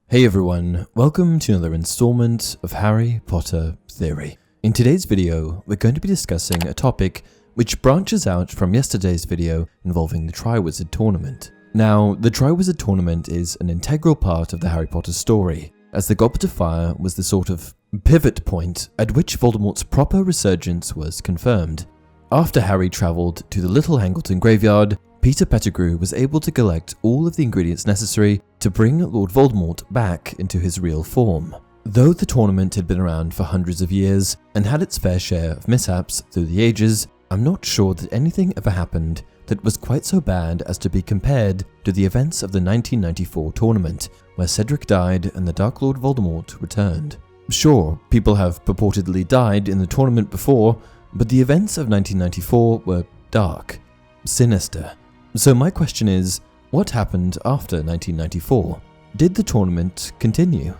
Hey everyone, welcome to another installment of Harry Potter Theory. In today's video, we're going to be discussing a topic which branches out from yesterday's video involving the Triwizard Tournament. Now, the Triwizard Tournament is an integral part of the Harry Potter story, as the Goblet of Fire was the sort of pivot point at which Voldemort's proper resurgence was confirmed. After Harry travelled to the Little Hangleton graveyard, Peter Pettigrew was able to collect all of the ingredients necessary to bring Lord Voldemort back into his real form. Though the tournament had been around for hundreds of years and had its fair share of mishaps through the ages, I'm not sure that anything ever happened that was quite so bad as to be compared to the events of the 1994 tournament, where Cedric died and the Dark Lord Voldemort returned. Sure, people have purportedly died in the tournament before, but the events of 1994 were dark, sinister. So my question is, what happened after 1994? Did the tournament continue?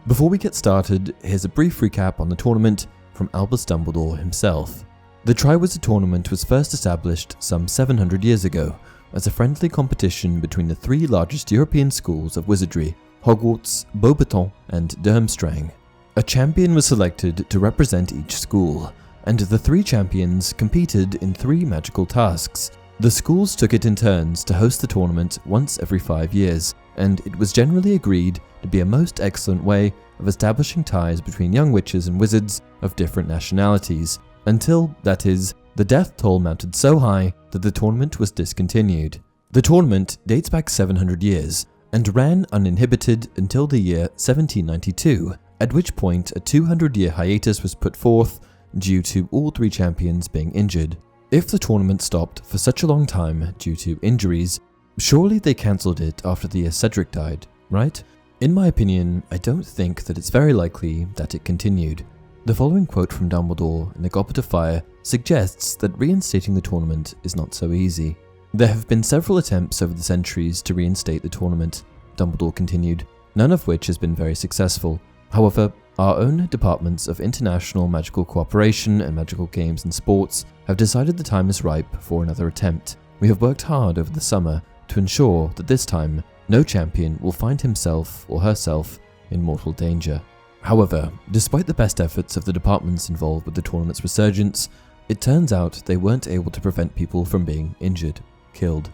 Before we get started, here's a brief recap on the tournament from Albus Dumbledore himself. The Triwizard Tournament was first established some 700 years ago as a friendly competition between the three largest European schools of wizardry, Hogwarts, Beauxbaton, and Durmstrang. A champion was selected to represent each school, and the three champions competed in three magical tasks. The schools took it in turns to host the tournament once every 5 years, and it was generally agreed to be a most excellent way of establishing ties between young witches and wizards of different nationalities, until, that is, the death toll mounted so high that the tournament was discontinued. The tournament dates back 700 years, and ran uninhibited until the year 1792, at which point a 200-year hiatus was put forth due to all three champions being injured. If the tournament stopped for such a long time due to injuries, surely they cancelled it after the year Cedric died, right? In my opinion, I don't think that it's very likely that it continued. The following quote from Dumbledore in the Goblet of Fire suggests that reinstating the tournament is not so easy. There have been several attempts over the centuries to reinstate the tournament, Dumbledore continued, none of which has been very successful. However, our own departments of international magical cooperation and magical games and sports have decided the time is ripe for another attempt. We have worked hard over the summer to ensure that this time no champion will find himself or herself in mortal danger. However, despite the best efforts of the departments involved with the tournament's resurgence, it turns out they weren't able to prevent people from being injured, killed.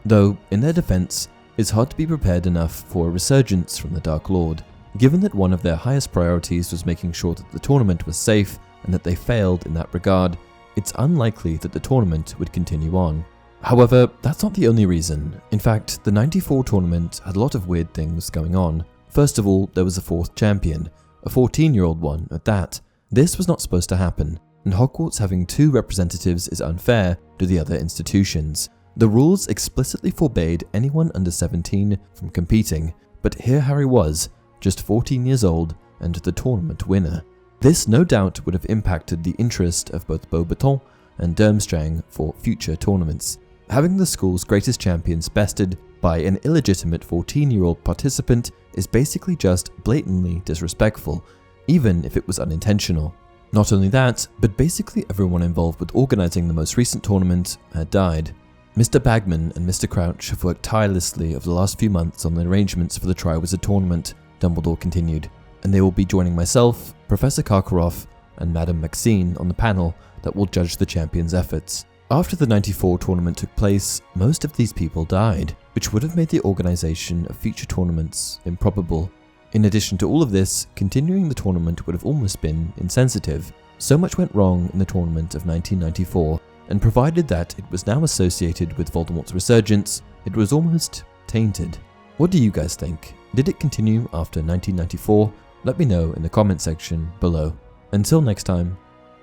Though, in their defense, it's hard to be prepared enough for a resurgence from the Dark Lord. Given that one of their highest priorities was making sure that the tournament was safe and that they failed in that regard, it's unlikely that the tournament would continue on. However, that's not the only reason. In fact, the 94 tournament had a lot of weird things going on. First of all, there was a fourth champion, a 14-year-old one at that. This was not supposed to happen, and Hogwarts having two representatives is unfair to the other institutions. The rules explicitly forbade anyone under 17 from competing, but here Harry was, just 14 years old and the tournament winner. This no doubt would have impacted the interest of both Beauxbaton and Durmstrang for future tournaments. Having the school's greatest champions bested by an illegitimate 14-year-old participant is basically just blatantly disrespectful, even if it was unintentional. Not only that, but basically everyone involved with organising the most recent tournament had died. Mr. Bagman and Mr. Crouch have worked tirelessly over the last few months on the arrangements for the Triwizard Tournament, Dumbledore continued, and they will be joining myself, Professor Karkaroff, and Madame Maxine on the panel that will judge the champions' efforts. After the 94 tournament took place, most of these people died, which would have made the organisation of future tournaments improbable. In addition to all of this, continuing the tournament would have almost been insensitive. So much went wrong in the tournament of 1994, and provided that it was now associated with Voldemort's resurgence, it was almost tainted. What do you guys think? Did it continue after 1994? Let me know in the comment section below. Until next time,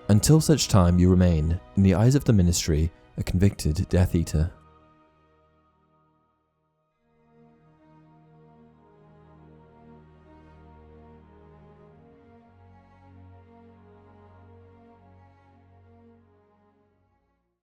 until such time you remain, in the eyes of the Ministry, a convicted Death Eater.